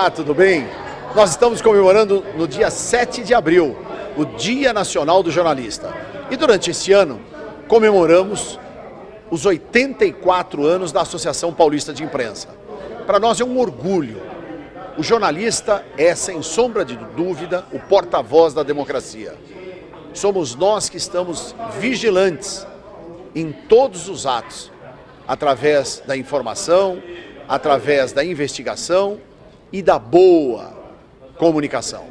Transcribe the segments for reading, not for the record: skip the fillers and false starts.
Olá, tudo bem? Nós estamos comemorando no dia 7 de abril, o Dia Nacional do Jornalista. E durante esse ano, comemoramos os 84 anos da Associação Paulista de Imprensa. Para nós é um orgulho. O jornalista é, sem sombra de dúvida, o porta-voz da democracia. Somos nós que estamos vigilantes em todos os atos, através da informação, através da investigação e da boa comunicação.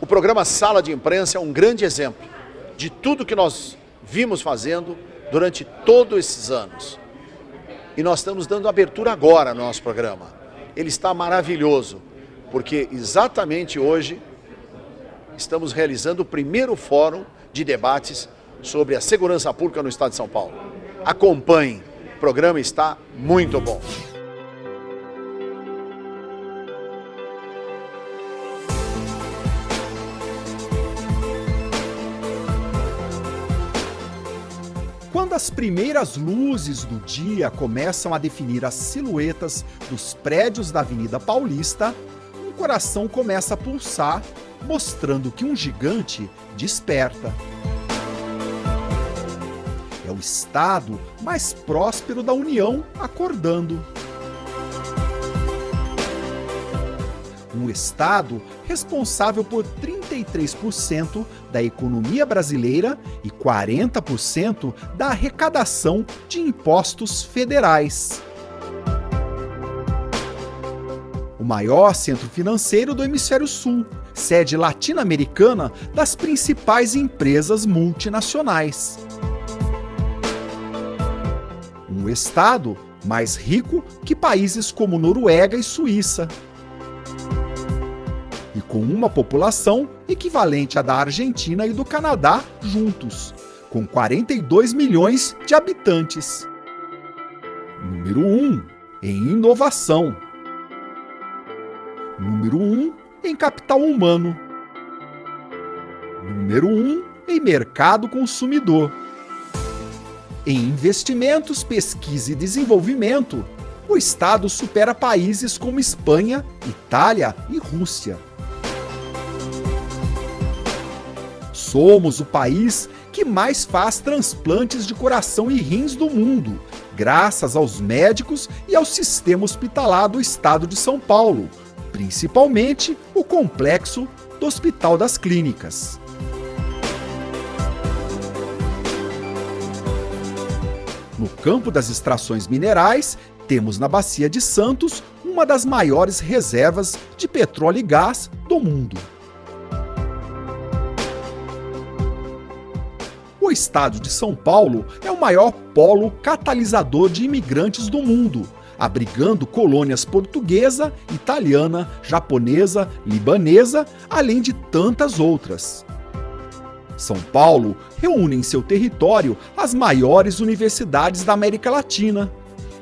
O programa Sala de Imprensa é um grande exemplo de tudo que nós vimos fazendo durante todos esses anos. E nós estamos dando abertura agora no nosso programa. Ele está maravilhoso, porque exatamente hoje estamos realizando o primeiro fórum de debates sobre a segurança pública no estado de São Paulo. Acompanhe, o programa está muito bom. Quando as primeiras luzes do dia começam a definir as silhuetas dos prédios da Avenida Paulista, um coração começa a pulsar, mostrando que um gigante desperta. É o estado mais próspero da União acordando. Um estado responsável por 33% da economia brasileira e 40% da arrecadação de impostos federais. O maior centro financeiro do Hemisfério Sul, sede latino-americana das principais empresas multinacionais. Um estado mais rico que países como Noruega e Suíça. E com uma população equivalente à da Argentina e do Canadá juntos, com 42 milhões de habitantes. Número 1 em inovação. Número 1 em capital humano. Número 1 em mercado consumidor. Em investimentos, pesquisa e desenvolvimento, o estado supera países como Espanha, Itália e Rússia. Somos o país que mais faz transplantes de coração e rins do mundo, graças aos médicos e ao sistema hospitalar do estado de São Paulo, principalmente o complexo do Hospital das Clínicas. No campo das extrações minerais, temos na Bacia de Santos uma das maiores reservas de petróleo e gás do mundo. O estado de São Paulo é o maior polo catalisador de imigrantes do mundo, abrigando colônias portuguesa, italiana, japonesa, libanesa, além de tantas outras. São Paulo reúne em seu território as maiores universidades da América Latina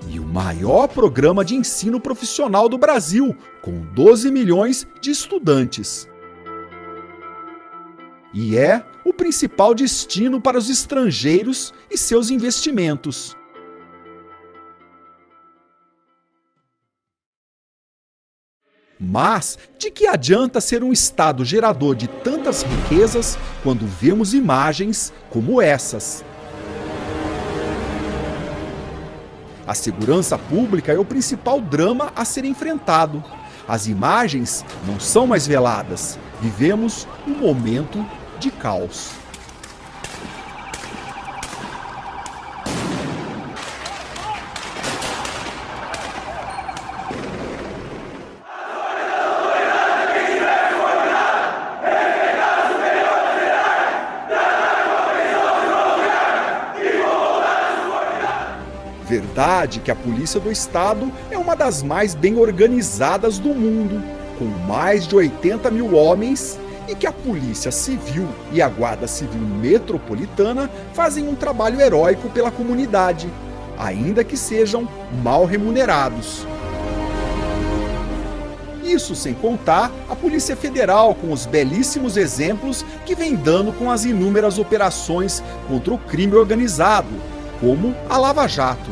e o maior programa de ensino profissional do Brasil, com 12 milhões de estudantes. E é o principal destino para os estrangeiros e seus investimentos. Mas de que adianta ser um estado gerador de tantas riquezas quando vemos imagens como essas? A segurança pública é o principal drama a ser enfrentado. As imagens não são mais veladas. Vivemos um momento de caos. Verdade que a Polícia do Estado é uma das mais bem organizadas do mundo, com mais de 80 mil homens, e que a Polícia Civil e a Guarda Civil Metropolitana fazem um trabalho heróico pela comunidade, ainda que sejam mal remunerados. Isso sem contar a Polícia Federal com os belíssimos exemplos que vem dando com as inúmeras operações contra o crime organizado, como a Lava Jato.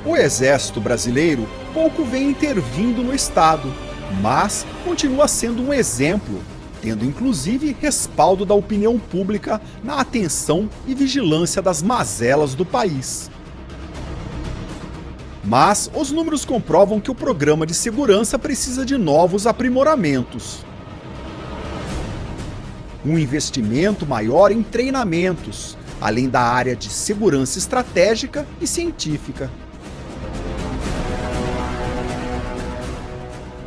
O Exército Brasileiro pouco vem intervindo no Estado, mas continua sendo um exemplo, tendo inclusive respaldo da opinião pública na atenção e vigilância das mazelas do país. Mas os números comprovam que o programa de segurança precisa de novos aprimoramentos. Um investimento maior em treinamentos, além da área de segurança estratégica e científica.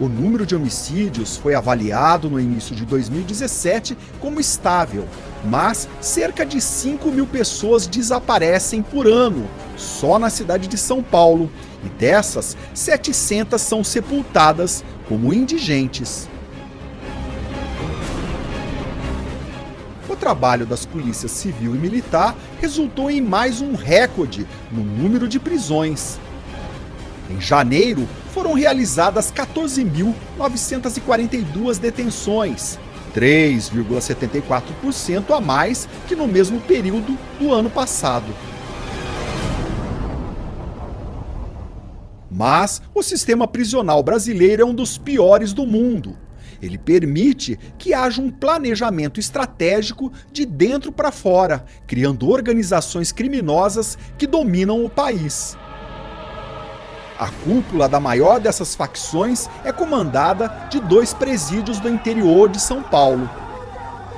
O número de homicídios foi avaliado no início de 2017 como estável, mas cerca de 5.000 pessoas desaparecem por ano, só na cidade de São Paulo, e dessas, 700 são sepultadas como indigentes. O trabalho das polícias civil e militar resultou em mais um recorde no número de prisões. Em janeiro, foram realizadas 14.942 detenções, 3,74% a mais que no mesmo período do ano passado. Mas o sistema prisional brasileiro é um dos piores do mundo. Ele permite que haja um planejamento estratégico de dentro para fora, criando organizações criminosas que dominam o país. A cúpula da maior dessas facções é comandada de 2 presídios do interior de São Paulo.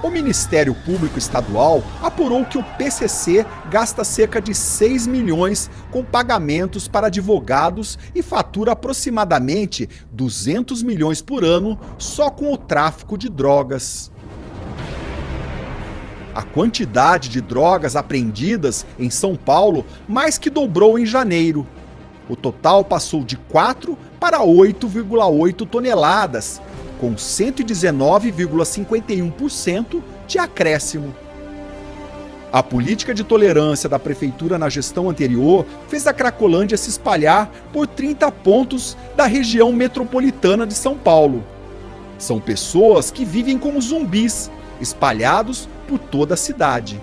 O Ministério Público Estadual apurou que o PCC gasta cerca de 6 milhões com pagamentos para advogados e fatura aproximadamente 200 milhões por ano só com o tráfico de drogas. A quantidade de drogas apreendidas em São Paulo mais que dobrou em janeiro. O total passou de 4 para 8,8 toneladas, com 119,51% de acréscimo. A política de tolerância da prefeitura na gestão anterior fez a Cracolândia se espalhar por 30 pontos da região metropolitana de São Paulo. São pessoas que vivem como zumbis, espalhados por toda a cidade.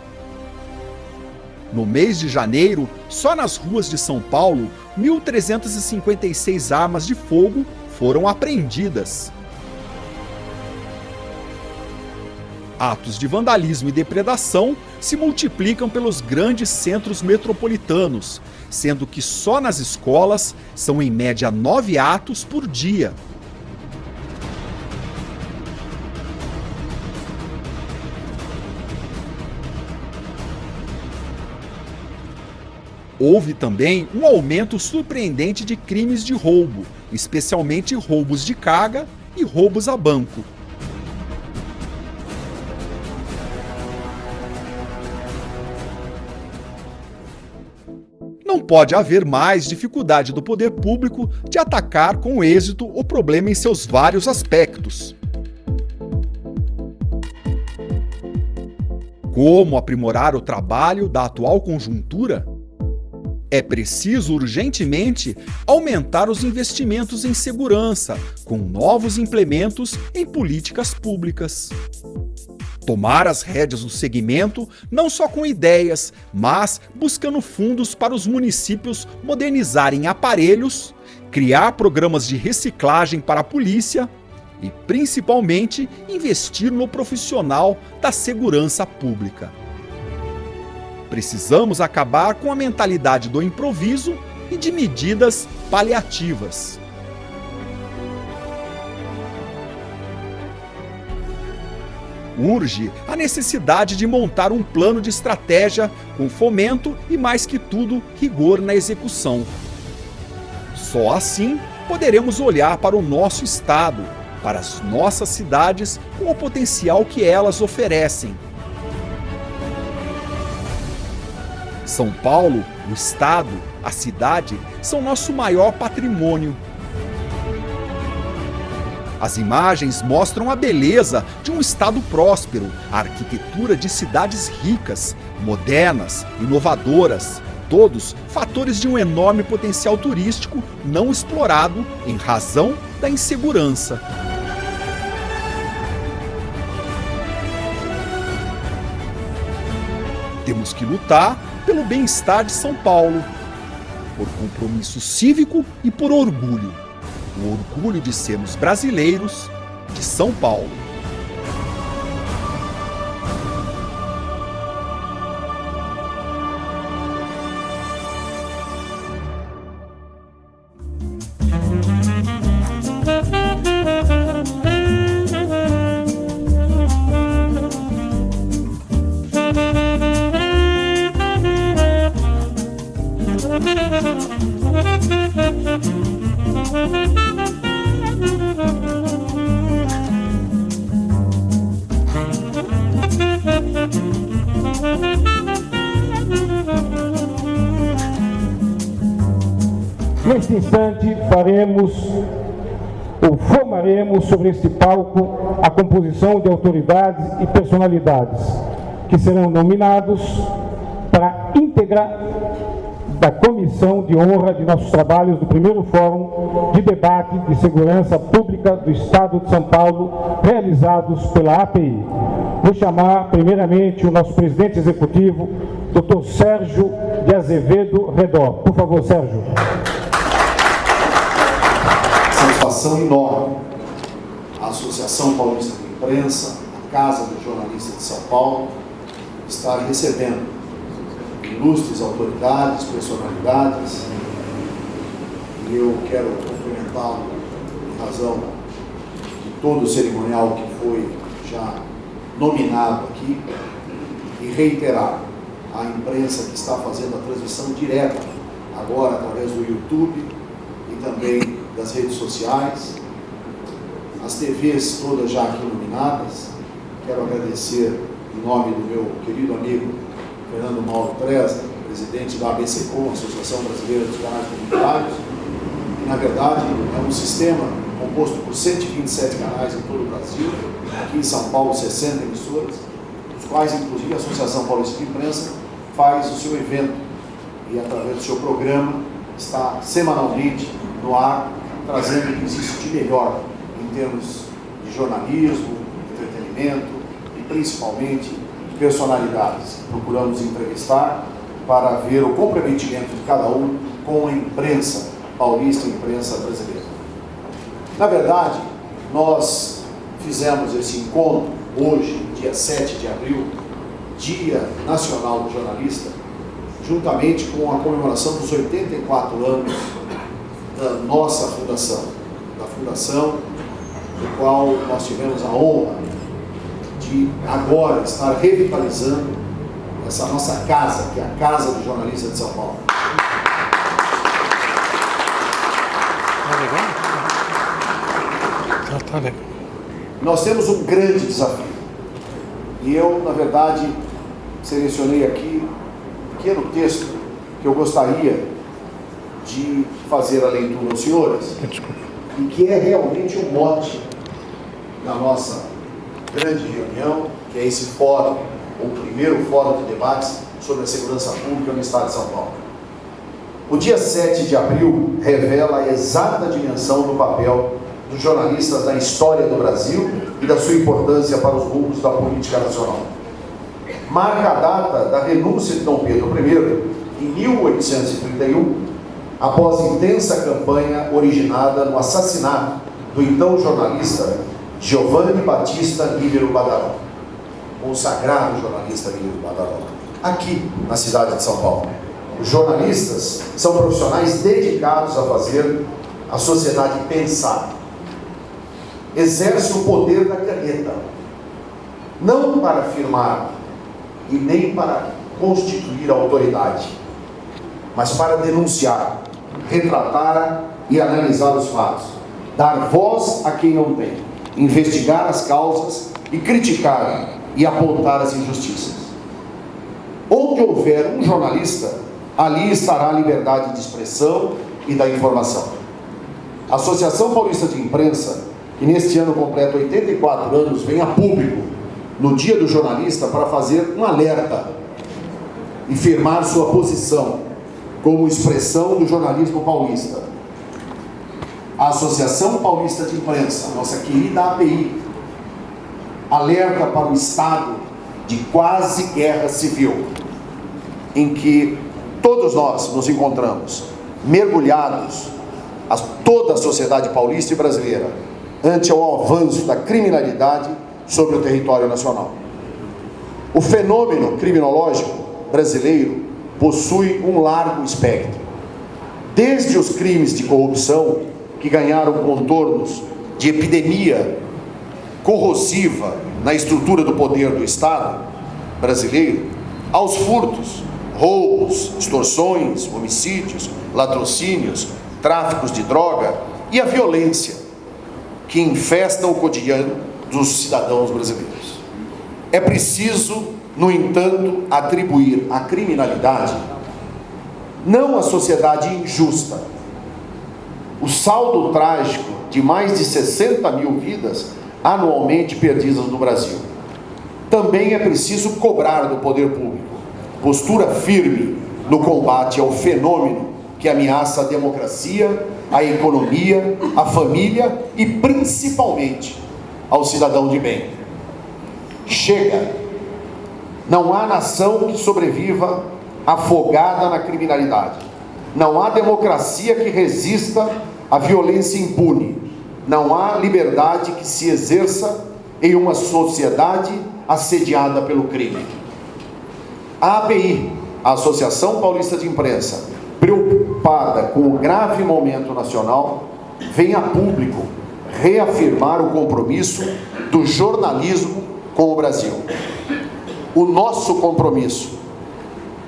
No mês de janeiro, só nas ruas de São Paulo, 1.356 armas de fogo foram apreendidas. Atos de vandalismo e depredação se multiplicam pelos grandes centros metropolitanos, sendo que só nas escolas são em média 9 atos por dia. Houve também um aumento surpreendente de crimes de roubo, especialmente roubos de carga e roubos a banco. Não pode haver mais dificuldade do poder público de atacar com êxito o problema em seus vários aspectos. Como aprimorar o trabalho da atual conjuntura? É preciso urgentemente aumentar os investimentos em segurança, com novos implementos em políticas públicas. Tomar as rédeas do segmento não só com ideias, mas buscando fundos para os municípios modernizarem aparelhos, criar programas de reciclagem para a polícia e, principalmente, investir no profissional da segurança pública. Precisamos acabar com a mentalidade do improviso e de medidas paliativas. Urge a necessidade de montar um plano de estratégia com fomento e, mais que tudo, rigor na execução. Só assim poderemos olhar para o nosso estado, para as nossas cidades com o potencial que elas oferecem. São Paulo, o estado, a cidade, são nosso maior patrimônio. As imagens mostram a beleza de um estado próspero, a arquitetura de cidades ricas, modernas, inovadoras, todos fatores de um enorme potencial turístico não explorado em razão da insegurança. Temos que lutar pelo bem-estar de São Paulo. por compromisso cívico e por orgulho. O orgulho de sermos brasileiros de São Paulo. Neste instante formaremos sobre este palco a composição de autoridades e personalidades que serão nominados para íntegra da Comissão de Honra de nossos trabalhos do primeiro Fórum de Debate de Segurança Pública do Estado de São Paulo, realizados pela API. Vou chamar primeiramente o nosso presidente executivo, Dr. Sérgio de Azevedo Redó. Por favor, Sérgio. Satisfação enorme. A Associação Paulista de Imprensa, a Casa do Jornalista de São Paulo, está recebendo ilustres autoridades, personalidades, e eu quero cumprimentá-lo em razão de todo o cerimonial que foi já nominado aqui e reiterar a imprensa que está fazendo a transmissão direta agora através do YouTube e também das redes sociais, as TVs todas já aqui nominadas. Quero agradecer em nome do meu querido amigo Fernando Mauro Preza, presidente da ABCCom, Associação Brasileira dos Canais Comunitários, que na verdade é um sistema composto por 127 canais em todo o Brasil, aqui em São Paulo 60 emissoras, dos quais inclusive a Associação Paulista de Imprensa faz o seu evento e através do seu programa está semanalmente no ar, trazendo o que existe de melhor em termos de jornalismo, entretenimento e principalmente personalidades. Procuramos entrevistar para ver o comprometimento de cada um com a imprensa paulista e a imprensa brasileira. Na verdade, nós fizemos esse encontro hoje, dia 7 de abril, Dia Nacional do Jornalista, juntamente com a comemoração dos 84 anos da nossa fundação, da fundação do qual nós tivemos a honra de agora estar revitalizando essa nossa casa, que é a Casa do Jornalista de São Paulo. Tá legal. Nós temos um grande desafio. E eu, na verdade, selecionei aqui um pequeno texto que eu gostaria de fazer a leitura aos senhores, e que é realmente um mote da nossa grande reunião, que é esse fórum, o primeiro fórum de debates sobre a segurança pública no Estado de São Paulo. O dia 7 de abril revela a exata dimensão do papel dos jornalistas na história do Brasil e da sua importância para os rumos da política nacional. Marca a data da renúncia de Dom Pedro I, em 1831, após intensa campanha originada no assassinato do então jornalista Giovanni Battista Líbero Badaró, consagrado jornalista Líbero Badaró, aqui na cidade de São Paulo. Os jornalistas são profissionais dedicados a fazer a sociedade pensar. Exerce o poder da caneta, não para afirmar e nem para constituir a autoridade, mas para denunciar, retratar e analisar os fatos, dar voz a quem não tem, investigar as causas e criticar e apontar as injustiças. Onde houver um jornalista, ali estará a liberdade de expressão e da informação. A Associação Paulista de Imprensa, que neste ano completa 84 anos, vem a público no Dia do Jornalista para fazer um alerta e firmar sua posição como expressão do jornalismo paulista. A Associação Paulista de Imprensa, nossa querida API, alerta para o estado de quase guerra civil em que todos nós nos encontramos, mergulhados, toda a sociedade paulista e brasileira, ante o avanço da criminalidade sobre o território nacional. O fenômeno criminológico brasileiro possui um largo espectro, desde os crimes de corrupção, que ganharam contornos de epidemia corrosiva na estrutura do poder do Estado brasileiro, aos furtos, roubos, extorsões, homicídios, latrocínios, tráficos de droga e a violência que infestam o cotidiano dos cidadãos brasileiros. É preciso, no entanto, atribuir à criminalidade não a sociedade injusta. O saldo trágico de mais de 60 mil vidas anualmente perdidas no Brasil. Também é preciso cobrar do poder público postura firme no combate ao fenômeno que ameaça a democracia, a economia, a família e principalmente ao cidadão de bem. Chega! Não há nação que sobreviva afogada na criminalidade. Não há democracia que resista à violência impune. Não há liberdade que se exerça em uma sociedade assediada pelo crime. A API, a Associação Paulista de Imprensa, preocupada com o grave momento nacional, vem a público reafirmar o compromisso do jornalismo com o Brasil. O nosso compromisso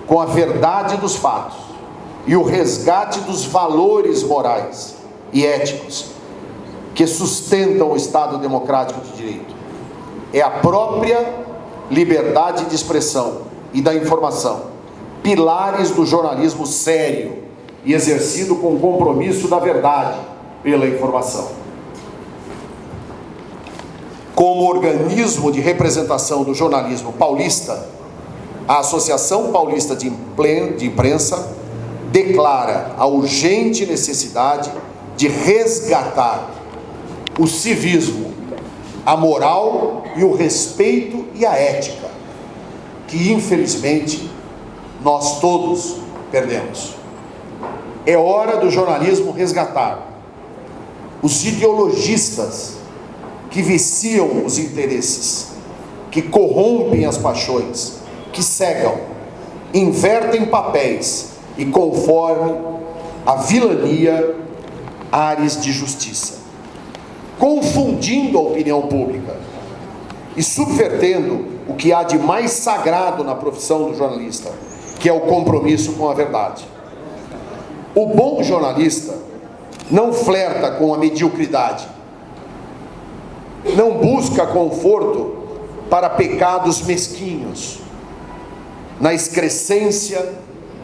com a verdade dos fatos e o resgate dos valores morais e éticos que sustentam o Estado democrático de direito. É a própria liberdade de expressão e da informação, pilares do jornalismo sério e exercido com compromisso da verdade pela informação. Como organismo de representação do jornalismo paulista, a Associação Paulista de Imprensa declara a urgente necessidade de resgatar o civismo, a moral e o respeito e a ética, que infelizmente nós todos perdemos. É hora do jornalismo resgatar os ideologistas que viciam os interesses, que corrompem as paixões, que cegam, invertem papéis e conformam a vilania ares de justiça, confundindo a opinião pública e subvertendo o que há de mais sagrado na profissão do jornalista, que é o compromisso com a verdade. O bom jornalista não flerta com a mediocridade, não busca conforto para pecados mesquinhos, na excrescência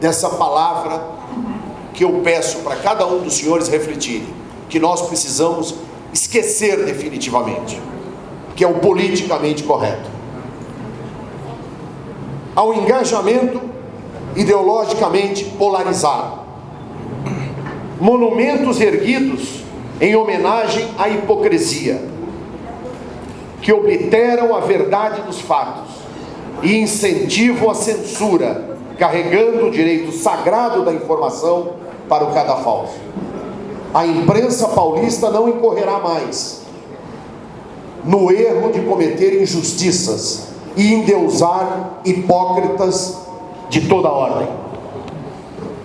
dessa palavra que eu peço para cada um dos senhores refletirem, que nós precisamos esquecer definitivamente, que é o politicamente correto. Ao engajamento ideologicamente polarizado, monumentos erguidos em homenagem à hipocrisia, que obliteram a verdade dos fatos e incentivam a censura, carregando o direito sagrado da informação para o cadafalso. A imprensa paulista não incorrerá mais no erro de cometer injustiças e endeusar hipócritas de toda ordem.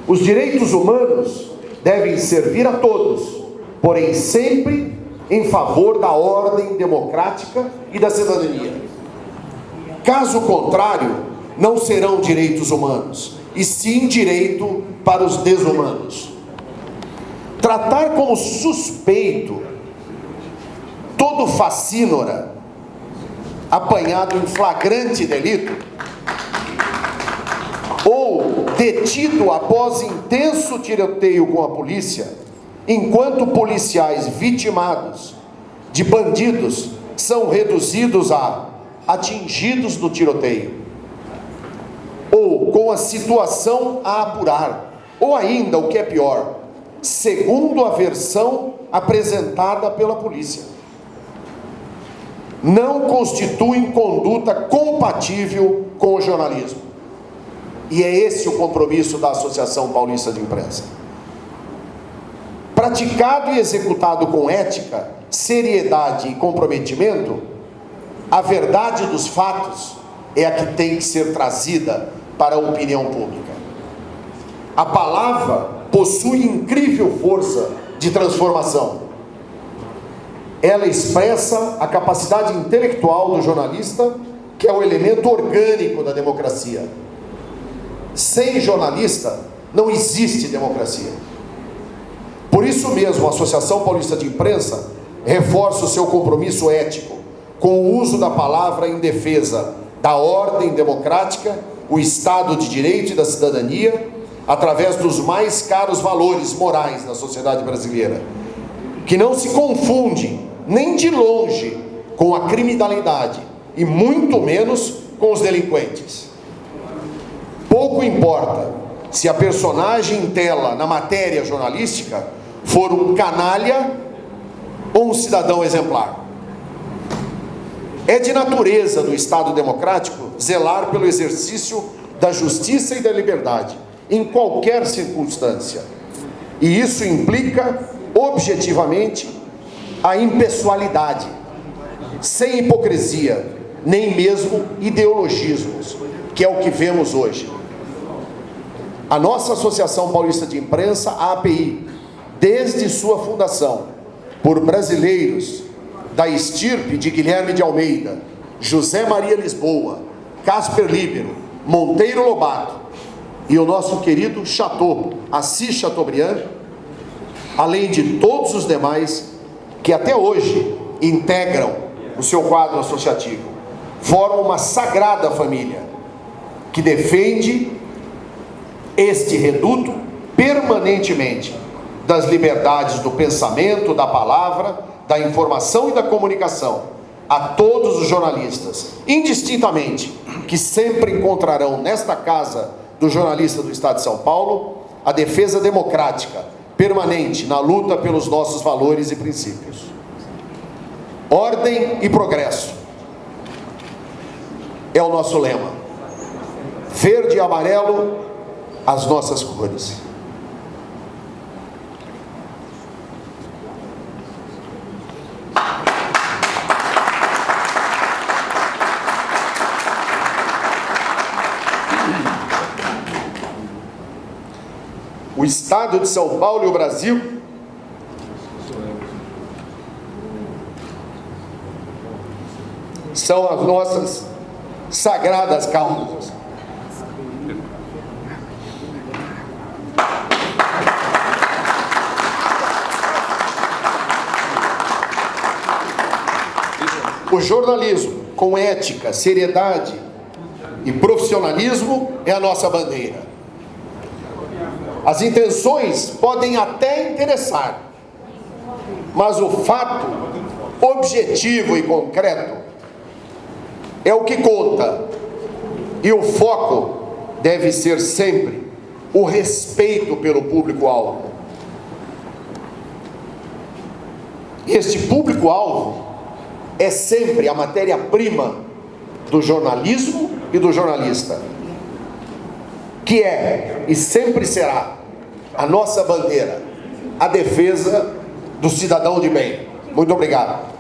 Os direitos humanos devem servir a todos, porém sempre em favor da ordem democrática e da cidadania. Caso contrário, não serão direitos humanos, e sim direito para os desumanos. Tratar como suspeito todo facínora apanhado em flagrante delito ou detido após intenso tiroteio com a polícia, enquanto policiais vitimados de bandidos são reduzidos a atingidos no tiroteio, ou com a situação a apurar, ou ainda, o que é pior, segundo a versão apresentada pela polícia, não constituem conduta compatível com o jornalismo. E é esse o compromisso da Associação Paulista de Imprensa. praticado e executado com ética, seriedade e comprometimento, a verdade dos fatos é a que tem que ser trazida para a opinião pública. A palavra possui incrível força de transformação. Ela expressa a capacidade intelectual do jornalista, que é o elemento orgânico da democracia. Sem jornalista, não existe democracia. Por isso mesmo, a Associação Paulista de Imprensa reforça o seu compromisso ético com o uso da palavra em defesa da ordem democrática, o Estado de Direito e da cidadania, através dos mais caros valores morais da sociedade brasileira, que não se confunde nem de longe com a criminalidade e muito menos com os delinquentes. Pouco importa se a personagem em tela na matéria jornalística for um canalha ou um cidadão exemplar. É de natureza do Estado democrático zelar pelo exercício da justiça e da liberdade, em qualquer circunstância. E isso implica, objetivamente, a impessoalidade, sem hipocrisia, nem mesmo ideologismos, que é o que vemos hoje. A nossa Associação Paulista de Imprensa, a API, desde sua fundação, por brasileiros da estirpe de Guilherme de Almeida, José Maria Lisboa, Casper Líbero, Monteiro Lobato e o nosso querido Chateau, Assis Chateaubriand, além de todos os demais que até hoje integram o seu quadro associativo, formam uma sagrada família que defende este reduto permanentemente das liberdades do pensamento, da palavra, da informação e da comunicação a todos os jornalistas, indistintamente, que sempre encontrarão nesta casa do jornalista do Estado de São Paulo a defesa democrática permanente na luta pelos nossos valores e princípios. Ordem e progresso é o nosso lema. Verde e amarelo, as nossas cores. O Estado de São Paulo e o Brasil são as nossas sagradas causas. O jornalismo, com ética, seriedade e profissionalismo, é a nossa bandeira. As intenções podem até interessar, mas o fato objetivo e concreto é o que conta, e o foco deve ser sempre o respeito pelo público-alvo. Este público-alvo é sempre a matéria-prima do jornalismo e do jornalista, que é e sempre será a nossa bandeira, a defesa do cidadão de bem. Muito obrigado.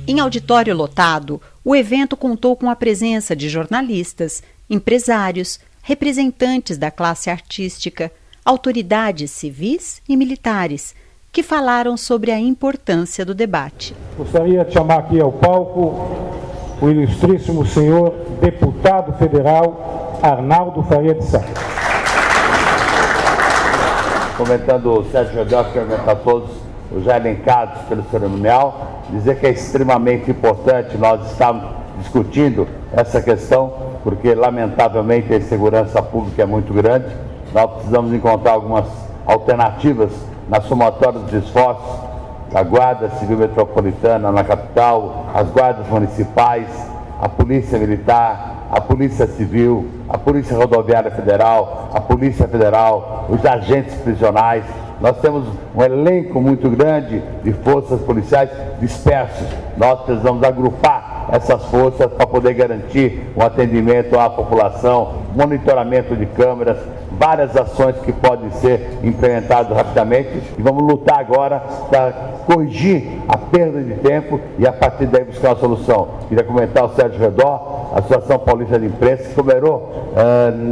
Em auditório lotado, o evento contou com a presença de jornalistas, empresários, representantes da classe artística, autoridades civis e militares, que falaram sobre a importância do debate. Gostaria de chamar aqui ao palco o ilustríssimo senhor deputado federal Arnaldo Faria de Sá. Comentando o Sérgio Jodel, cumprimentar a todos os já elencados pelo cerimonial, dizer que é extremamente importante nós estarmos discutindo essa questão porque lamentavelmente a insegurança pública é muito grande. Nós precisamos encontrar algumas alternativas na somatória dos esforços da Guarda Civil Metropolitana na capital, as guardas municipais, a Polícia Militar, a Polícia Civil, a Polícia Rodoviária Federal, a Polícia Federal, os agentes prisionais. Nós temos um elenco muito grande de forças policiais dispersos. Nós precisamos agrupar essas forças para poder garantir um atendimento à população, monitoramento de câmeras, várias ações que podem ser implementadas rapidamente, e vamos lutar agora para corrigir a perda de tempo e a partir daí buscar uma solução. Queria comentar o Sérgio Redó, a Associação Paulista de Imprensa, que comemorou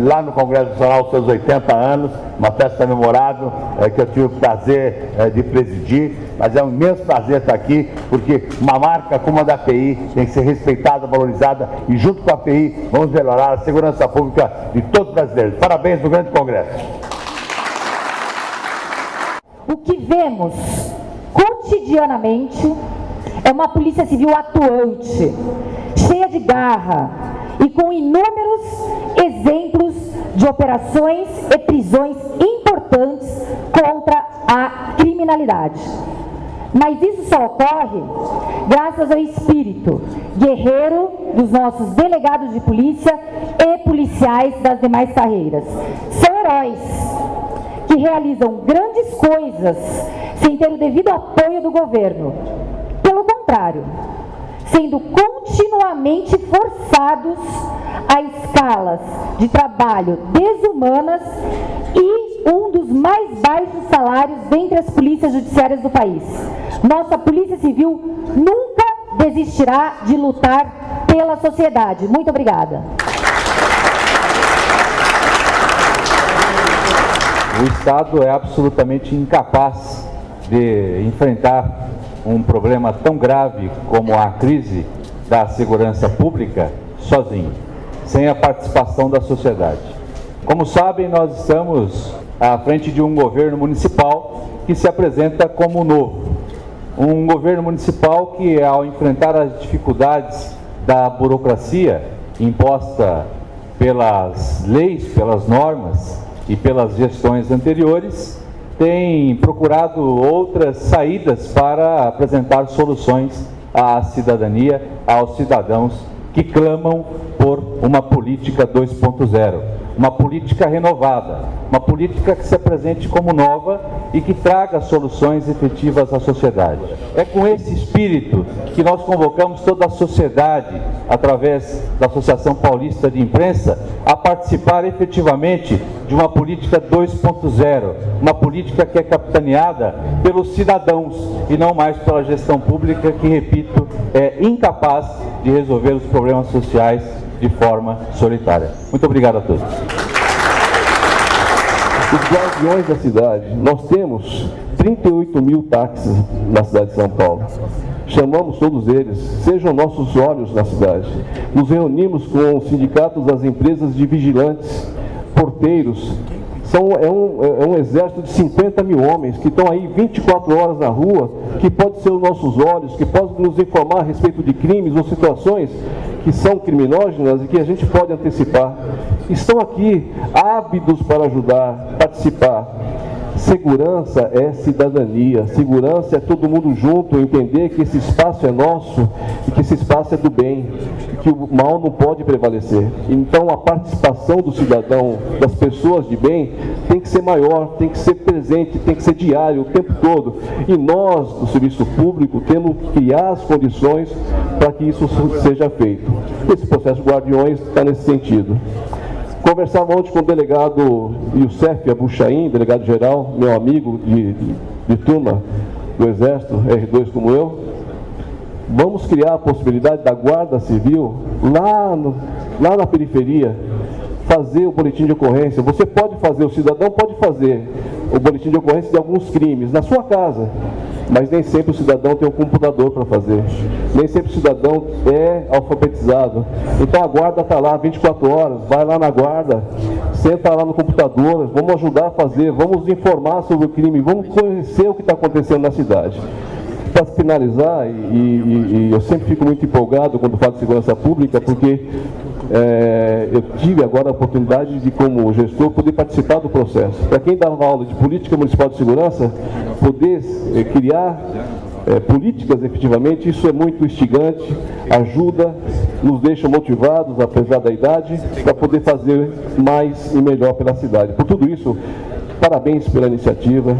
lá no Congresso Nacional os seus 80 anos, uma festa memorável que eu tive o prazer de presidir, mas é um imenso prazer estar aqui, porque uma marca como a da API tem que ser respeitada, valorizada, e junto com a API vamos melhorar a segurança pública de todos os brasileiros. Parabéns no grande Congresso. O que vemos cotidianamente é uma polícia civil atuante, cheia de garra e com inúmeros exemplos de operações e prisões importantes contra a criminalidade. Mas isso só ocorre graças ao espírito guerreiro dos nossos delegados de polícia e policiais das demais carreiras. São heróis que realizam grandes coisas sem ter o devido apoio do governo. Pelo contrário, sendo continuamente forçados a escalas de trabalho desumanas e um dos mais baixos salários dentre as polícias judiciárias do país. Nossa Polícia Civil nunca desistirá de lutar pela sociedade. Muito obrigada. O Estado é absolutamente incapaz de enfrentar um problema tão grave como a crise da segurança pública sozinho, sem a participação da sociedade. Como sabem, nós estamos à frente de um governo municipal que se apresenta como novo. Um governo municipal que, ao enfrentar as dificuldades da burocracia imposta pelas leis, pelas normas e pelas gestões anteriores, tem procurado outras saídas para apresentar soluções à cidadania, aos cidadãos que clamam por uma política 2.0, uma política renovada, uma política que se apresente como nova e que traga soluções efetivas à sociedade. É com esse espírito que nós convocamos toda a sociedade, através da Associação Paulista de Imprensa, a participar efetivamente de uma política 2.0, uma política que é capitaneada pelos cidadãos e não mais pela gestão pública que, repito, é incapaz de resolver os problemas sociais de forma solitária. Muito obrigado a todos. Os guardiões da cidade, nós temos 38 mil táxis na cidade de São Paulo. Chamamos todos eles, sejam nossos olhos na cidade. Nos reunimos com os sindicatos das empresas de vigilantes, porteiros. É um exército de 50 mil homens que estão aí 24 horas na rua, que pode ser os nossos olhos, que pode nos informar a respeito de crimes ou situações que são criminógenas e que a gente pode antecipar. Estão aqui ávidos para ajudar, participar. Segurança é cidadania, segurança é todo mundo junto, entender que esse espaço é nosso e que esse espaço é do bem, que o mal não pode prevalecer. Então a participação do cidadão, das pessoas de bem, tem que ser maior, tem que ser presente, tem que ser diário, o tempo todo. E nós, do serviço público, temos que criar as condições para que isso seja feito. Esse processo de guardiões está nesse sentido. Conversava ontem com o delegado Youssef Abuchaim, delegado-geral, meu amigo de turma do Exército, R2 como eu. Vamos criar a possibilidade da Guarda Civil, lá na periferia, fazer o boletim de ocorrência. Você pode fazer, o cidadão pode fazer o boletim de ocorrência de alguns crimes na sua casa, mas nem sempre o cidadão tem um computador para fazer, nem sempre o cidadão é alfabetizado. Então a guarda está lá 24 horas, vai lá na guarda, senta lá no computador, vamos ajudar a fazer, vamos informar sobre o crime, vamos conhecer o que está acontecendo na cidade. Para finalizar, e eu sempre fico muito empolgado quando falo de segurança pública, porque eu tive agora a oportunidade de, como gestor, poder participar do processo. Para quem dava aula de política municipal de segurança, poder criar políticas efetivamente, isso é muito instigante, ajuda, nos deixa motivados, apesar da idade, para poder fazer mais e melhor pela cidade. Por tudo isso, parabéns pela iniciativa,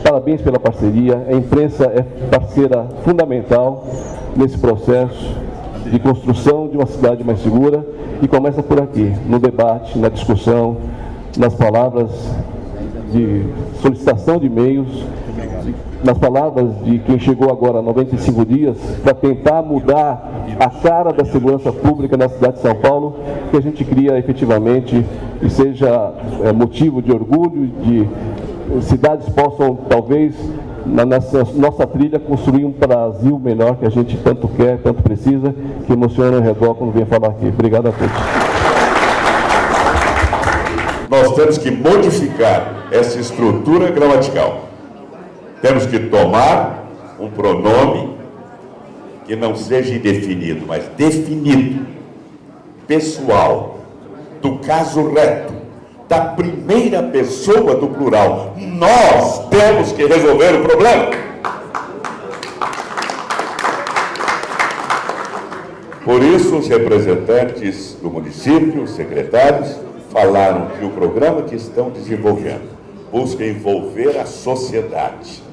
parabéns pela parceria. A imprensa é parceira fundamental nesse processo de construção de uma cidade mais segura, e começa por aqui, no debate, na discussão, nas palavras de solicitação de e-mails, nas palavras de quem chegou agora há 95 dias para tentar mudar a cara da segurança pública na cidade de São Paulo, que a gente cria efetivamente e seja motivo de orgulho, de cidades possam, talvez, na nossa trilha, construir um Brasil melhor que a gente tanto quer, tanto precisa, que emociona ao redor quando vem falar aqui. Obrigado a todos. Nós temos que modificar essa estrutura gramatical. Temos que tomar um pronome que não seja indefinido, mas definido, pessoal, do caso reto, da primeira pessoa do plural. Nós temos que resolver o problema. Por isso, os representantes do município, os secretários, falaram que o programa que estão desenvolvendo busca envolver a sociedade,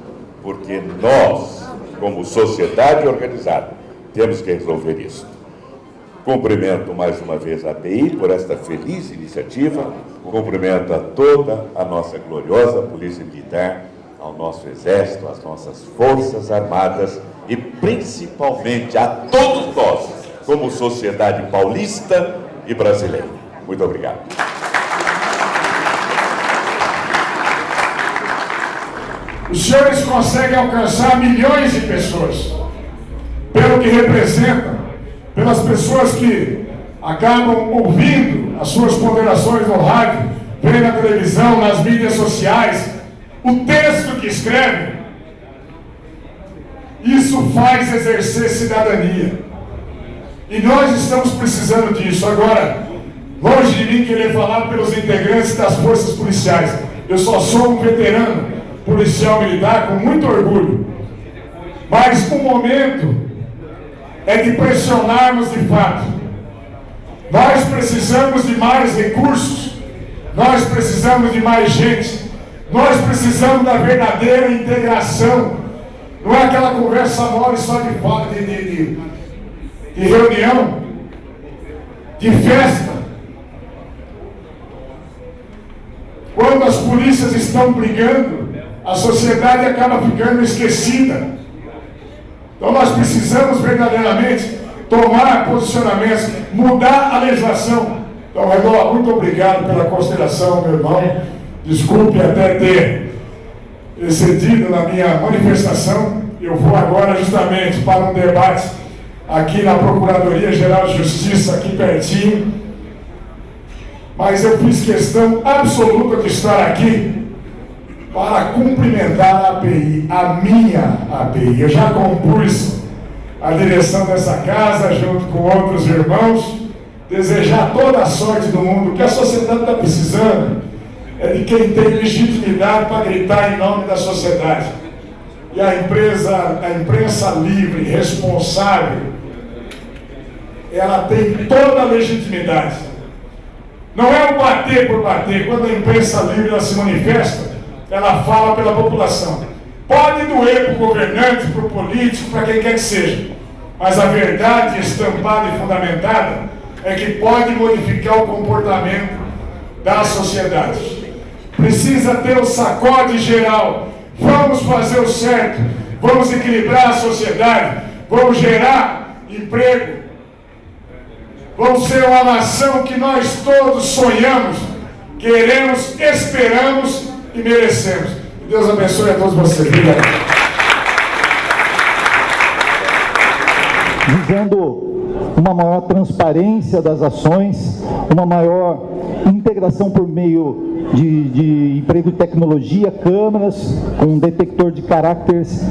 porque nós, como sociedade organizada, temos que resolver isso. Cumprimento mais uma vez a API por esta feliz iniciativa, cumprimento a toda a nossa gloriosa Polícia Militar, ao nosso Exército, às nossas Forças Armadas e principalmente a todos nós, como sociedade paulista e brasileira. Muito obrigado. Os senhores conseguem alcançar milhões de pessoas, pelo que representam, pelas pessoas que acabam ouvindo as suas ponderações no rádio, vendo na televisão, nas mídias sociais, o texto que escrevem. Isso faz exercer cidadania. E nós estamos precisando disso. Agora, longe de mim querer falar pelos integrantes das forças policiais. Eu só sou um veterano policial militar com muito orgulho. Mas o momento é de pressionarmos de fato. Nós precisamos de mais recursos, nós precisamos de mais gente, nós precisamos da verdadeira integração. Não é aquela conversa mole só de reunião, de festa. Quando as polícias estão brigando, a sociedade acaba ficando esquecida. Então nós precisamos verdadeiramente tomar posicionamentos, mudar a legislação. Então, Redó, muito obrigado pela consideração, meu irmão. Desculpe até ter excedido na minha manifestação. Eu vou agora justamente para um debate aqui na Procuradoria-Geral de Justiça, aqui pertinho. Mas eu fiz questão absoluta de estar aqui para cumprimentar a API, a minha API. Eu já compus a direção dessa casa, junto com outros irmãos, desejar toda a sorte do mundo. O que a sociedade está precisando é de quem tem legitimidade para gritar em nome da sociedade. E a imprensa livre, responsável, ela tem toda a legitimidade. Não é o bater por bater. Quando a imprensa livre ela se manifesta, ela fala pela população. Pode doer para o governante, para o político, para quem quer que seja. Mas a verdade estampada e fundamentada é que pode modificar o comportamento da sociedade. Precisa ter um sacode geral. Vamos fazer o certo. Vamos equilibrar a sociedade. Vamos gerar emprego. Vamos ser uma nação que nós todos sonhamos, queremos, esperamos e merecemos. Deus abençoe a todos vocês. Obrigado. Visando uma maior transparência das ações, uma maior integração por meio de emprego de tecnologia, câmeras com detector de caracteres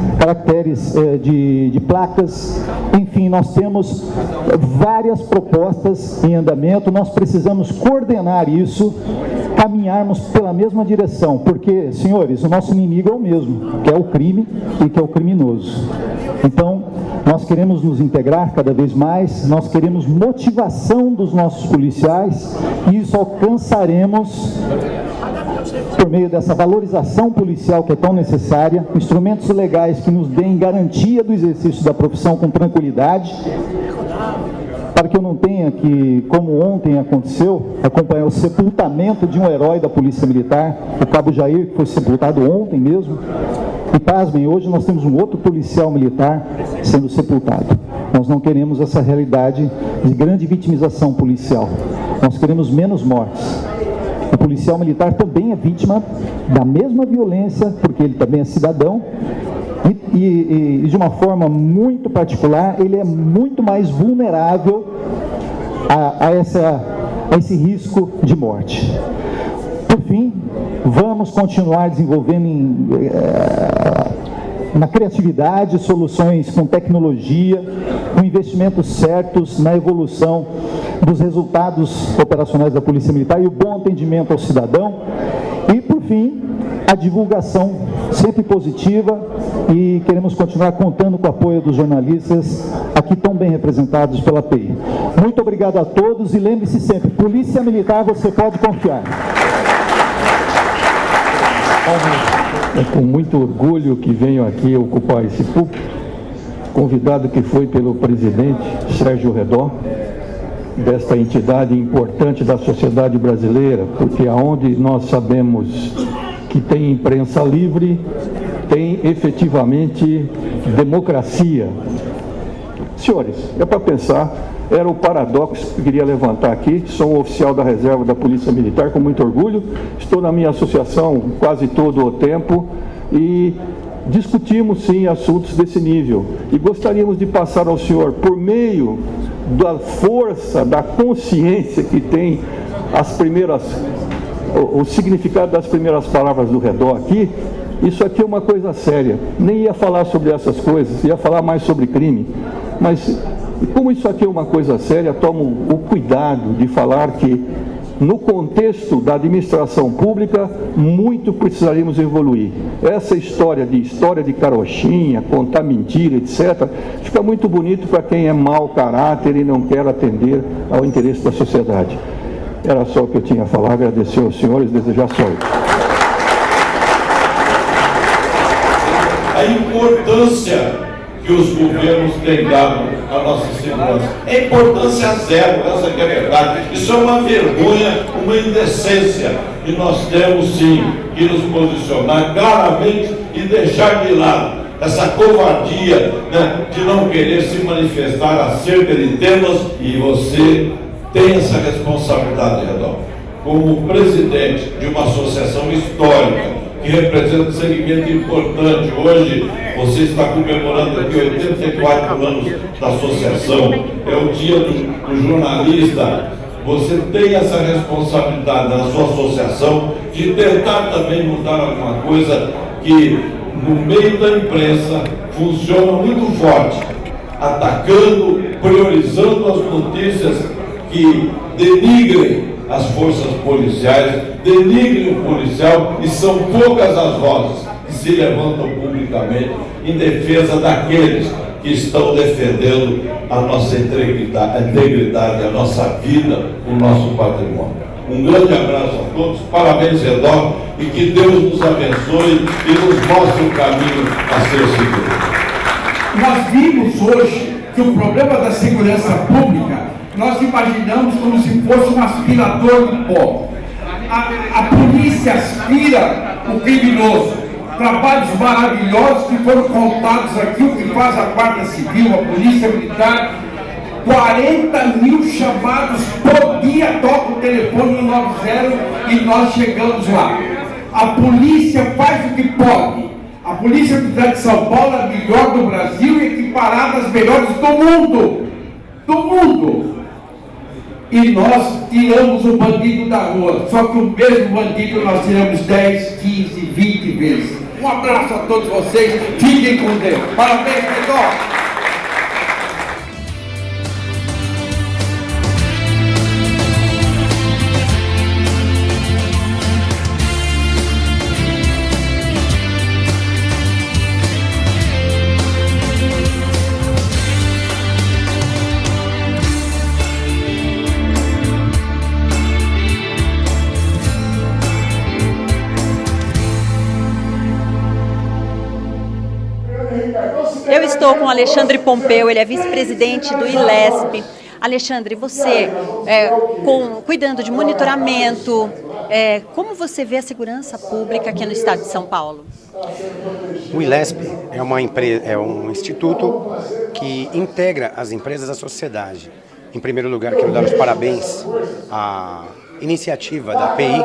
de placas. Enfim, nós temos várias propostas em andamento. Nós precisamos coordenar isso, caminharmos pela mesma direção, porque, senhores, o nosso inimigo é o mesmo, que é o crime e que é o criminoso. Então, nós queremos nos integrar cada vez mais, nós queremos motivação dos nossos policiais, e isso alcançaremos por meio dessa valorização policial que é tão necessária, instrumentos legais que nos deem garantia do exercício da profissão com tranquilidade, para que eu não tenha que, como ontem aconteceu, acompanhar o sepultamento de um herói da Polícia Militar, o Cabo Jair, que foi sepultado ontem mesmo. E pasmem, hoje nós temos um outro policial militar sendo sepultado. Nós não queremos essa realidade de grande vitimização policial. Nós queremos menos mortes. O policial militar também é vítima da mesma violência, porque ele também é cidadão, e de uma forma muito particular, ele é muito mais vulnerável a esse risco de morte. Por fim, vamos continuar desenvolvendo na criatividade soluções com tecnologia, com investimentos certos na evolução dos resultados operacionais da Polícia Militar e o bom atendimento ao cidadão. E, por fim, a divulgação sempre positiva, e queremos continuar contando com o apoio dos jornalistas aqui tão bem representados pela PI. Muito obrigado a todos e lembre-se sempre, Polícia Militar você pode confiar. É com muito orgulho que venho aqui ocupar esse púlpito, convidado que foi pelo presidente Sérgio Redó, desta entidade importante da sociedade brasileira, porque aonde nós sabemos que tem imprensa livre, tem efetivamente democracia. Senhores, é para pensar, era o paradoxo que eu queria levantar aqui. Sou um oficial da reserva da Polícia Militar, com muito orgulho, estou na minha associação quase todo o tempo e discutimos sim assuntos desse nível, e gostaríamos de passar ao senhor, por meio da força, da consciência que tem o significado das primeiras palavras do Redó aqui. Isso aqui é uma coisa séria, nem ia falar sobre essas coisas, ia falar mais sobre crime, mas como isso aqui é uma coisa séria, tomo o cuidado de falar que no contexto da administração pública, muito precisaríamos evoluir. Essa história de carochinha, contar mentira, etc., fica muito bonito para quem é mau caráter e não quer atender ao interesse da sociedade. Era só o que eu tinha a falar, agradecer aos senhores e desejar sorte. A importância que os governos têm dado à nossa segurança é importância zero, essa que é a verdade. Isso é uma vergonha, uma indecência, e nós temos sim que nos posicionar claramente e deixar de lado essa covardia, né, de não querer se manifestar acerca de temas, e você tem essa responsabilidade, Redó, como presidente de uma associação histórica que representa um segmento importante. Hoje você está comemorando aqui 84 anos da associação, é o dia do jornalista. Você tem essa responsabilidade na sua associação de tentar também mudar alguma coisa que no meio da imprensa funciona muito forte, atacando, priorizando as notícias que denigrem as forças policiais, denigrem o policial, e são poucas as vozes que se levantam publicamente em defesa daqueles que estão defendendo a nossa integridade, a nossa vida, o nosso patrimônio. Um grande abraço a todos, parabéns, Redó, e que Deus nos abençoe e nos mostre o caminho a ser seguido. Nós vimos hoje que o problema da segurança pública, nós imaginamos como se fosse um aspirador de pó. A polícia aspira o criminoso. Trabalhos maravilhosos que foram contados aqui, o que faz a Guarda Civil, a Polícia Militar. 40 mil chamados por dia, toca o telefone no 90 e nós chegamos lá. A polícia faz o que pode. A Polícia Militar de São Paulo é a melhor do Brasil e equiparada às melhores do mundo. Do mundo. e nós tiramos o bandido da rua. Só que o mesmo bandido nós tiramos 10, 15, 20 vezes. Um abraço a todos vocês, fiquem com Deus. Parabéns, pessoal! Eu estou com Alexandre Pompeu, ele é vice-presidente do ILESP. Alexandre, você, cuidando de monitoramento, como você vê a segurança pública aqui no estado de São Paulo? O ILESP é um instituto que integra as empresas à sociedade. Em primeiro lugar, quero dar os parabéns à iniciativa da API,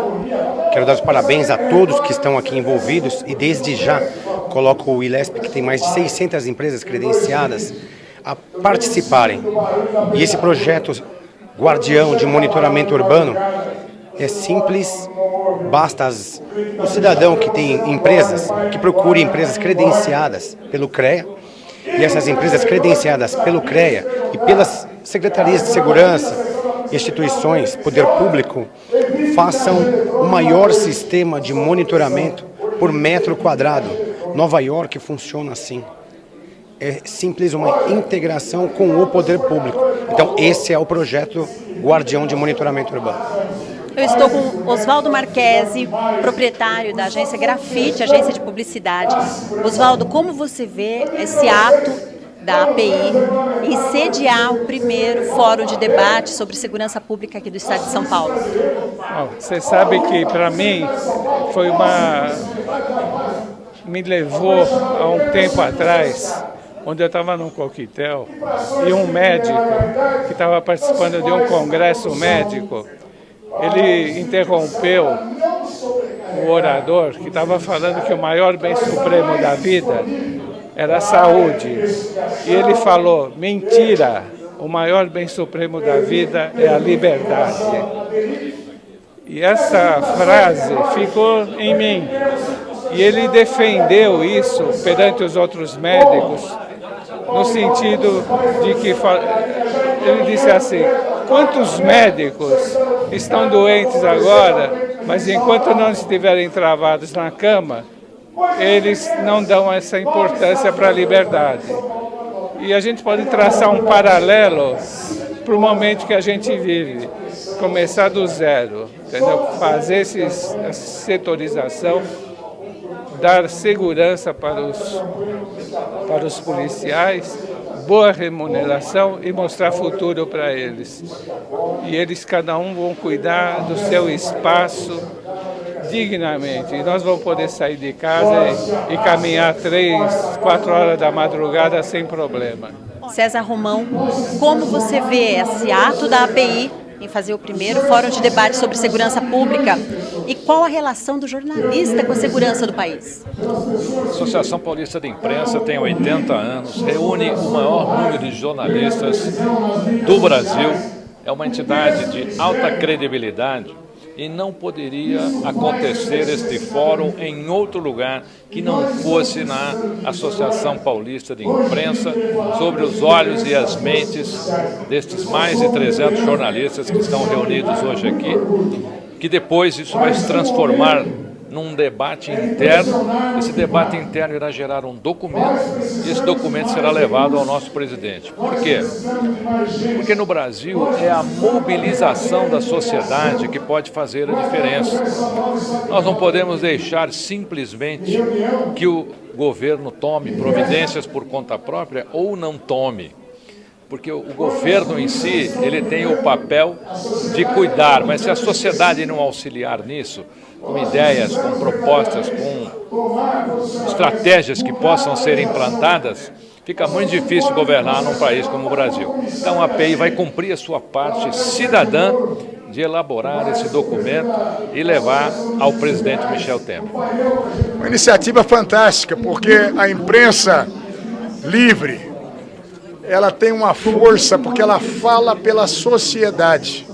quero dar os parabéns a todos que estão aqui envolvidos e desde já coloco o ILESP, que tem mais de 600 empresas credenciadas, a participarem. E esse projeto Guardião de Monitoramento Urbano é simples, basta o cidadão que tem empresas, que procure empresas credenciadas pelo CREA, e essas empresas credenciadas pelo CREA e pelas secretarias de segurança, instituições, poder público, façam o maior sistema de monitoramento por metro quadrado. Nova York funciona assim. É simples uma integração com o poder público. Então, esse é o projeto Guardião de Monitoramento Urbano. Eu estou com Oswaldo Marquesi, proprietário da agência Grafite, agência de publicidade. Oswaldo, como você vê esse ato da API em sediar o primeiro fórum de debate sobre segurança pública aqui do estado de São Paulo? Você sabe que, para mim, foi me levou a um tempo atrás, onde eu estava num coquetel, e um médico que estava participando de um congresso médico, ele interrompeu o orador que estava falando que o maior bem supremo da vida era a saúde. E ele falou, mentira, o maior bem supremo da vida é a liberdade. E essa frase ficou em mim. E ele defendeu isso perante os outros médicos, no sentido de que ele disse assim, quantos médicos estão doentes agora, mas enquanto não estiverem travados na cama, eles não dão essa importância para a liberdade. E a gente pode traçar um paralelo para o momento que a gente vive, começar do zero, entendeu? Fazer essa setorização, dar segurança para os policiais, boa remuneração e mostrar futuro para eles. E eles, cada um, vão cuidar do seu espaço dignamente. E nós vamos poder sair de casa e caminhar 3, 4 horas da madrugada sem problema. César Romão, como você vê esse ato da API em fazer o primeiro fórum de debate sobre segurança pública e qual a relação do jornalista com a segurança do país? A Associação Paulista de Imprensa tem 80 anos, reúne o maior número de jornalistas do Brasil, é uma entidade de alta credibilidade e não poderia acontecer este fórum em outro lugar que não fosse na Associação Paulista de Imprensa, sobre os olhos e as mentes destes mais de 300 jornalistas que estão reunidos hoje aqui, que depois isso vai se transformar num debate interno. Esse debate interno irá gerar um documento e esse documento será levado ao nosso presidente. Por quê? Porque no Brasil é a mobilização da sociedade que pode fazer a diferença. Nós não podemos deixar simplesmente que o governo tome providências por conta própria ou não tome. Porque o governo em si, ele tem o papel de cuidar, mas se a sociedade não auxiliar nisso, com ideias, com propostas, com estratégias que possam ser implantadas, fica muito difícil governar num país como o Brasil. Então a API vai cumprir a sua parte cidadã de elaborar esse documento e levar ao presidente Michel Temer. Uma iniciativa fantástica, porque a imprensa livre, ela tem uma força, porque ela fala pela sociedade.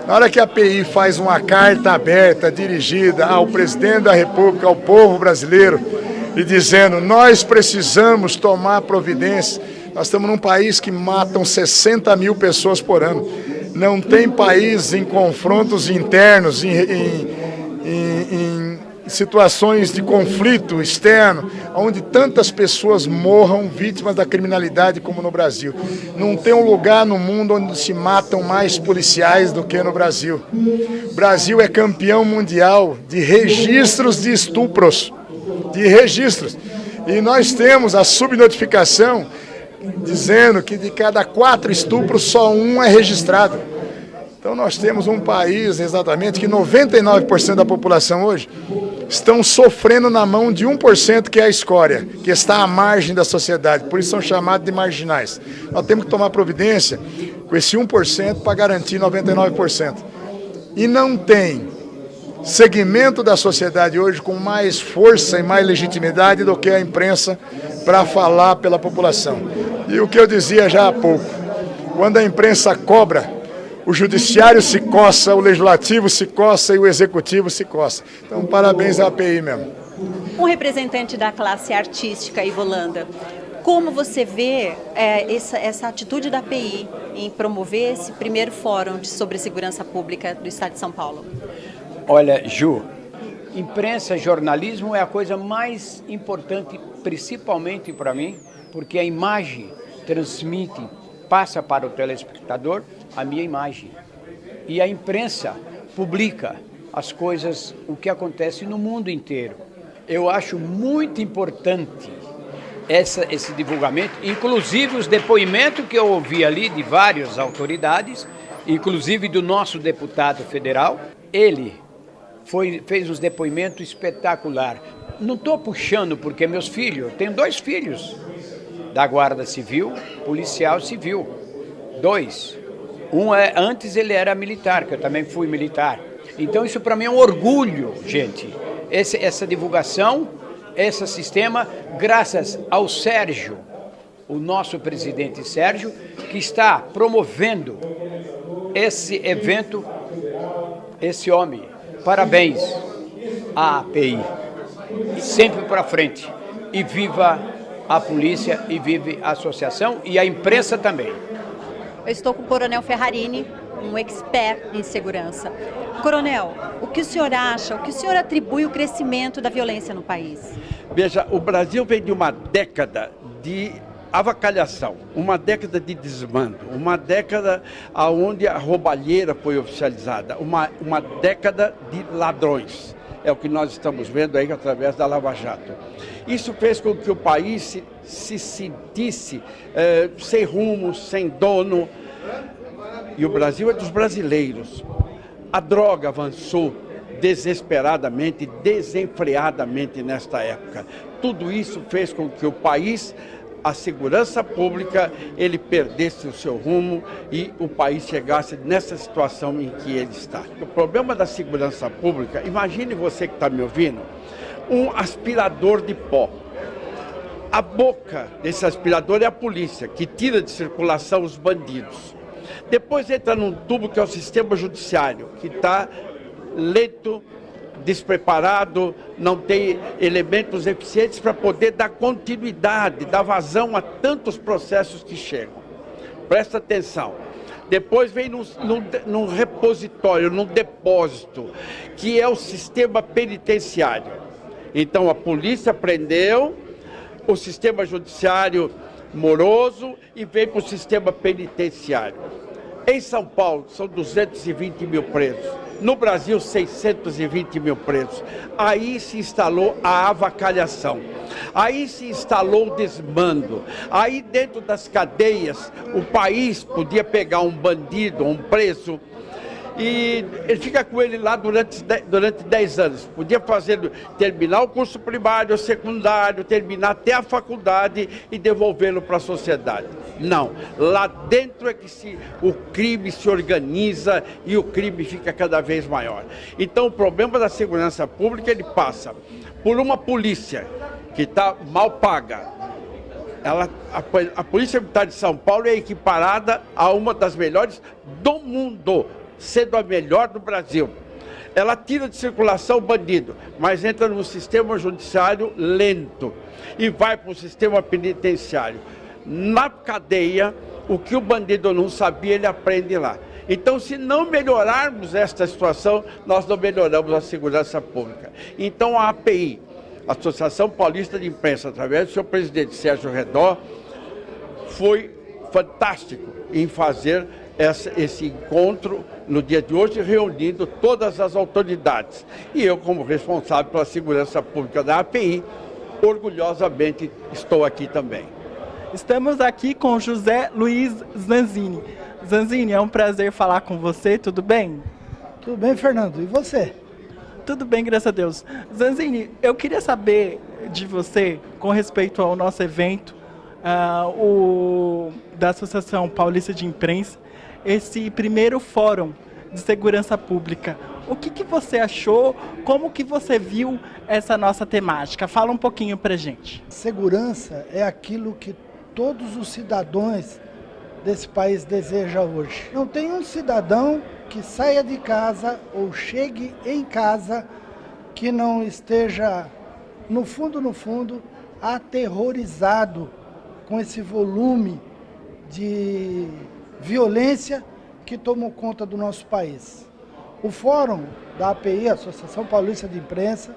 Na hora que a API faz uma carta aberta, dirigida ao presidente da República, ao povo brasileiro, e dizendo, nós precisamos tomar providência, nós estamos num país que matam 60 mil pessoas por ano. Não tem país em confrontos internos, em situações de conflito externo, onde tantas pessoas morram vítimas da criminalidade como no Brasil. Não tem um lugar no mundo onde se matam mais policiais do que no Brasil. O Brasil é campeão mundial de registros de estupros, E nós temos a subnotificação dizendo que de cada 4 estupros só 1 é registrado. Então nós temos um país exatamente que 99% da população hoje estão sofrendo na mão de 1% que é a escória, que está à margem da sociedade, por isso são chamados de marginais. Nós temos que tomar providência com esse 1% para garantir 99%. E não tem segmento da sociedade hoje com mais força e mais legitimidade do que a imprensa para falar pela população. E o que eu dizia já há pouco, quando a imprensa cobra, o judiciário se coça, o legislativo se coça e o executivo se coça. Então, parabéns à API mesmo. Um representante da classe artística, Ivo Holanda, como você vê essa atitude da API em promover esse primeiro fórum sobre segurança pública do Estado de São Paulo? Olha, Ju, imprensa, jornalismo é a coisa mais importante, principalmente para mim, porque a imagem transmite, passa para o telespectador a minha imagem. E a imprensa publica as coisas, o que acontece no mundo inteiro. Eu acho muito importante esse divulgamento, inclusive os depoimentos que eu ouvi ali de várias autoridades, inclusive do nosso deputado federal. Ele fez uns depoimentos espetaculares. Não estou puxando porque meus filhos, eu tenho 2 filhos da Guarda Civil, policial civil, 2. Antes ele era militar, que eu também fui militar. Então isso para mim é um orgulho, gente. Essa divulgação, esse sistema, graças ao Sérgio, o nosso presidente Sérgio, que está promovendo esse evento, esse homem. Parabéns à API. Sempre para frente. E viva a polícia e vive a associação e a imprensa também. Eu estou com o Coronel Ferrarini, um expert em segurança. Coronel, o que o senhor acha, o que o senhor atribui o crescimento da violência no país? Veja, o Brasil vem de uma década de avacalhação, uma década de desmando, uma década onde a roubalheira foi oficializada, uma década de ladrões. É o que nós estamos vendo aí através da Lava Jato. Isso fez com que o país se sentisse sem rumo, sem dono. E o Brasil é dos brasileiros. A droga avançou desesperadamente, desenfreadamente nesta época. Tudo isso fez com que o país, a segurança pública, ele perdesse o seu rumo e o país chegasse nessa situação em que ele está. O problema da segurança pública, imagine você que está me ouvindo, um aspirador de pó. A boca desse aspirador é a polícia, que tira de circulação os bandidos. Depois entra num tubo que é o sistema judiciário, que está lento, despreparado, não tem elementos eficientes para poder dar continuidade, dar vazão a tantos processos que chegam. Presta atenção. Depois vem num repositório, num depósito, que é o sistema penitenciário. Então a polícia prendeu, o sistema judiciário moroso e vem para o sistema penitenciário. Em São Paulo são 220 mil presos. No Brasil, 620 mil presos. Aí se instalou a avacalhação. Aí se instalou o desmando. Aí dentro das cadeias, o país podia pegar um bandido, um preso, e ele fica com ele lá durante 10 anos. Podia terminar o curso primário, secundário, terminar até a faculdade e devolvê-lo para a sociedade. Não, lá dentro é que o crime se organiza e o crime fica cada vez maior. Então o problema da segurança pública, ele passa por uma polícia que está mal paga. A Polícia Militar de São Paulo é equiparada a uma das melhores do mundo. sendo a melhor do Brasil. Ela tira de circulação o bandido, mas entra no sistema judiciário lento e vai para o sistema penitenciário. Na cadeia, o que o bandido não sabia, ele aprende lá. Então, se não melhorarmos esta situação, nós não melhoramos a segurança pública. Então, a API, Associação Paulista de Imprensa, através do seu presidente Sérgio Redó, foi fantástico em fazer esse encontro no dia de hoje, reunindo todas as autoridades. E eu, como responsável pela segurança pública da API, orgulhosamente estou aqui também. Estamos aqui com José Luiz Zanzini. Zanzini, é um prazer falar com você, tudo bem? Tudo bem, Fernando, e você? Tudo bem, graças a Deus. Zanzini, eu queria saber de você, com respeito ao nosso evento, da Associação Paulista de Imprensa, esse primeiro fórum de segurança pública. O que você achou? Como que você viu essa nossa temática? Fala um pouquinho pra gente. Segurança é aquilo que todos os cidadãos desse país desejam hoje. Não tem um cidadão que saia de casa ou chegue em casa que não esteja, no fundo, aterrorizado com esse volume de violência que tomou conta do nosso país. O Fórum da API, Associação Paulista de Imprensa,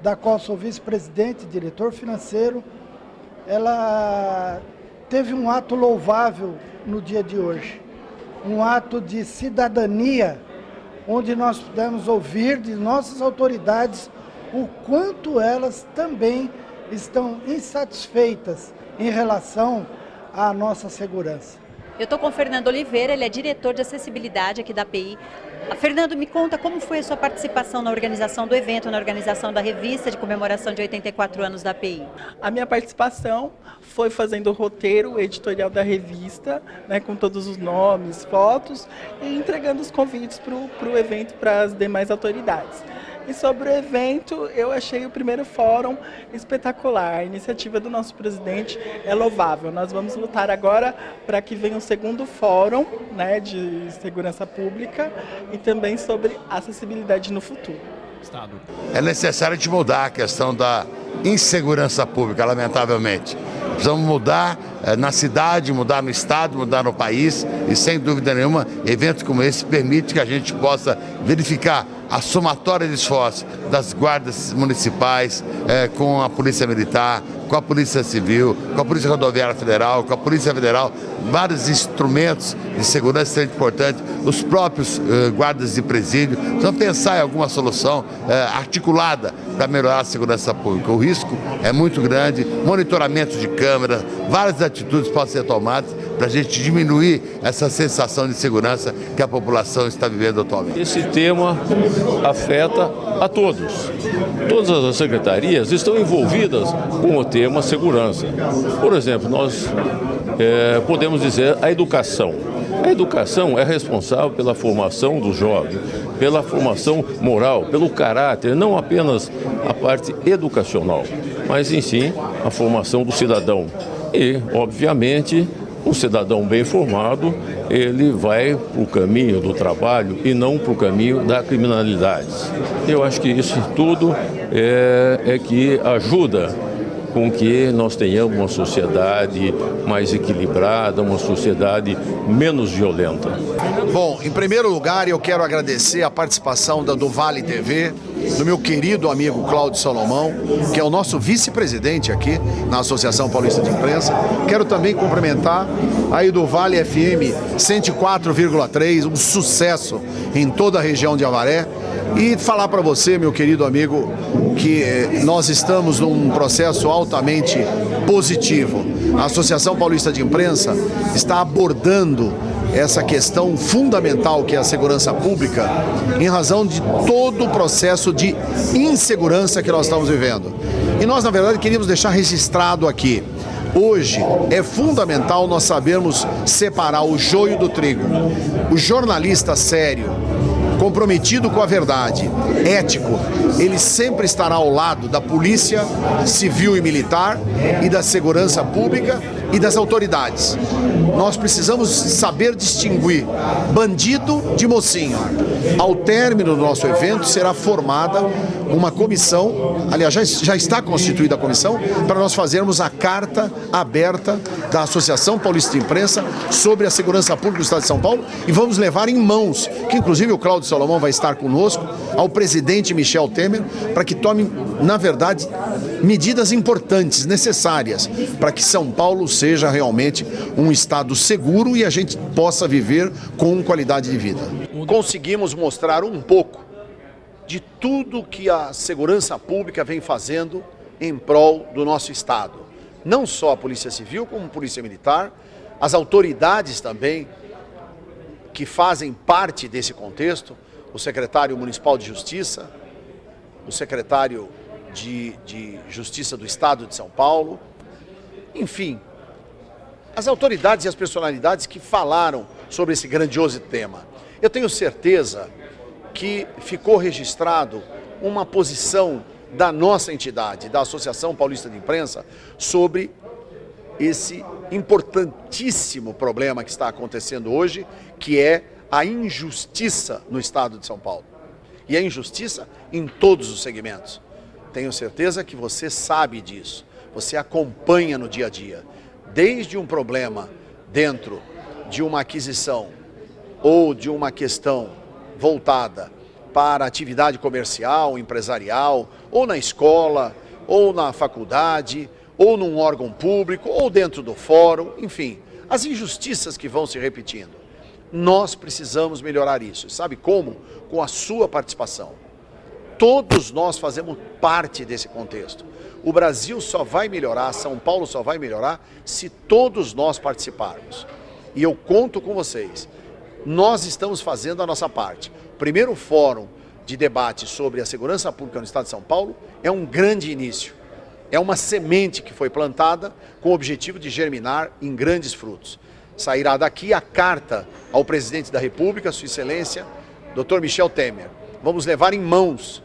da qual sou vice-presidente, diretor financeiro, ela teve um ato louvável no dia de hoje. Um ato de cidadania, onde nós pudemos ouvir de nossas autoridades o quanto elas também estão insatisfeitas em relação à nossa segurança. Eu estou com o Fernando Oliveira, ele é diretor de acessibilidade aqui da API. Fernando, me conta como foi a sua participação na organização do evento, na organização da revista de comemoração de 84 anos da API. A minha participação foi fazendo o roteiro editorial da revista, né, com todos os nomes, fotos, e entregando os convites para o evento para as demais autoridades. E sobre o evento, eu achei o primeiro fórum espetacular. A iniciativa do nosso presidente é louvável. Nós vamos lutar agora para que venha um segundo fórum, né, de segurança pública e também sobre acessibilidade no futuro. É necessário de mudar a questão da insegurança pública, lamentavelmente. Precisamos mudar na cidade, mudar no estado, mudar no país e, sem dúvida nenhuma, eventos como esse permitem que a gente possa verificar a somatória de esforços das guardas municipais, com a Polícia Militar, com a Polícia Civil, com a Polícia Rodoviária Federal, com a Polícia Federal, vários instrumentos de segurança são importantes, os próprios guardas de presídio. Precisamos pensar em alguma solução articulada para melhorar a segurança pública. O risco é muito grande, monitoramento de câmeras, várias atitudes podem ser tomadas para a gente diminuir essa sensação de segurança que a população está vivendo atualmente. Esse tema afeta a todos. Todas as secretarias estão envolvidas com o tema segurança. Por exemplo, nós podemos dizer a educação. A educação é responsável pela formação do jovem, pela formação moral, pelo caráter, não apenas a parte educacional, mas em si a formação do cidadão. E, obviamente, um cidadão bem formado, ele vai para o caminho do trabalho e não para o caminho da criminalidade. Eu acho que isso tudo é que ajuda com que nós tenhamos uma sociedade mais equilibrada, uma sociedade menos violenta. Bom, em primeiro lugar, eu quero agradecer a participação do Vale TV, do meu querido amigo Cláudio Salomão, que é o nosso vice-presidente aqui na Associação Paulista de Imprensa. Quero também cumprimentar aí do Vale FM 104,3, um sucesso em toda a região de Avaré. E falar para você, meu querido amigo, que nós estamos num processo altamente positivo. A Associação Paulista de Imprensa está abordando essa questão fundamental que é a segurança pública em razão de todo o processo de insegurança que nós estamos vivendo. E nós, na verdade, queríamos deixar registrado aqui. Hoje é fundamental nós sabermos separar o joio do trigo. O jornalista sério, comprometido com a verdade, ético, ele sempre estará ao lado da polícia civil e militar e da segurança pública e das autoridades. Nós precisamos saber distinguir bandido de mocinho. Ao término do nosso evento será formada uma comissão, aliás, já está constituída a comissão, para nós fazermos a carta aberta da Associação Paulista de Imprensa sobre a segurança pública do Estado de São Paulo e vamos levar em mãos, que inclusive o Cláudio Salomão vai estar conosco, ao presidente Michel Temer, para que tome, na verdade, medidas importantes, necessárias, para que São Paulo seja realmente um estado seguro e a gente possa viver com qualidade de vida. Conseguimos mostrar um pouco de tudo que a segurança pública vem fazendo em prol do nosso estado. Não só a Polícia Civil, como a Polícia Militar, as autoridades também que fazem parte desse contexto, o secretário municipal de Justiça, o secretário de Justiça do Estado de São Paulo, enfim, as autoridades e as personalidades que falaram sobre esse grandioso tema. Eu tenho certeza que ficou registrado uma posição da nossa entidade, da Associação Paulista de Imprensa, sobre esse importantíssimo problema que está acontecendo hoje, que é a injustiça no estado de São Paulo. E a injustiça em todos os segmentos. Tenho certeza que você sabe disso, você acompanha no dia a dia. Desde um problema dentro de uma aquisição ou de uma questão voltada para atividade comercial, empresarial, ou na escola, ou na faculdade, ou num órgão público, ou dentro do fórum, enfim, as injustiças que vão se repetindo. Nós precisamos melhorar isso. Sabe como? Com a sua participação. Todos nós fazemos parte desse contexto. O Brasil só vai melhorar, São Paulo só vai melhorar se todos nós participarmos. E eu conto com vocês. Nós estamos fazendo a nossa parte. O primeiro fórum de debate sobre a segurança pública no estado de São Paulo é um grande início. É uma semente que foi plantada com o objetivo de germinar em grandes frutos. Sairá daqui a carta ao presidente da República, Sua Excelência, Dr. Michel Temer. Vamos levar em mãos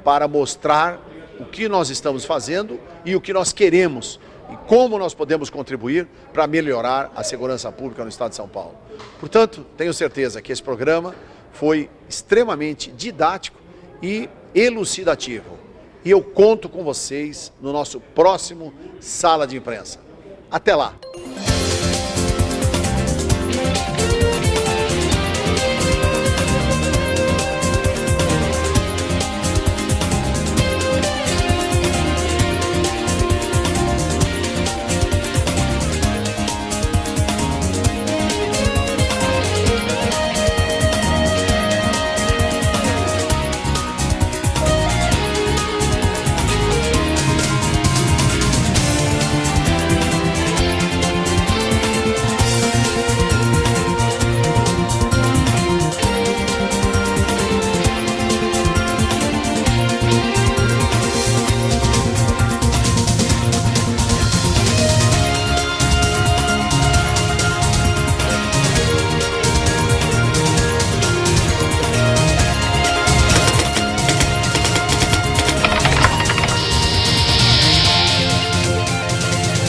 para mostrar o que nós estamos fazendo e o que nós queremos e como nós podemos contribuir para melhorar a segurança pública no estado de São Paulo. Portanto, tenho certeza que esse programa foi extremamente didático e elucidativo. E eu conto com vocês no nosso próximo Sala de Imprensa. Até lá!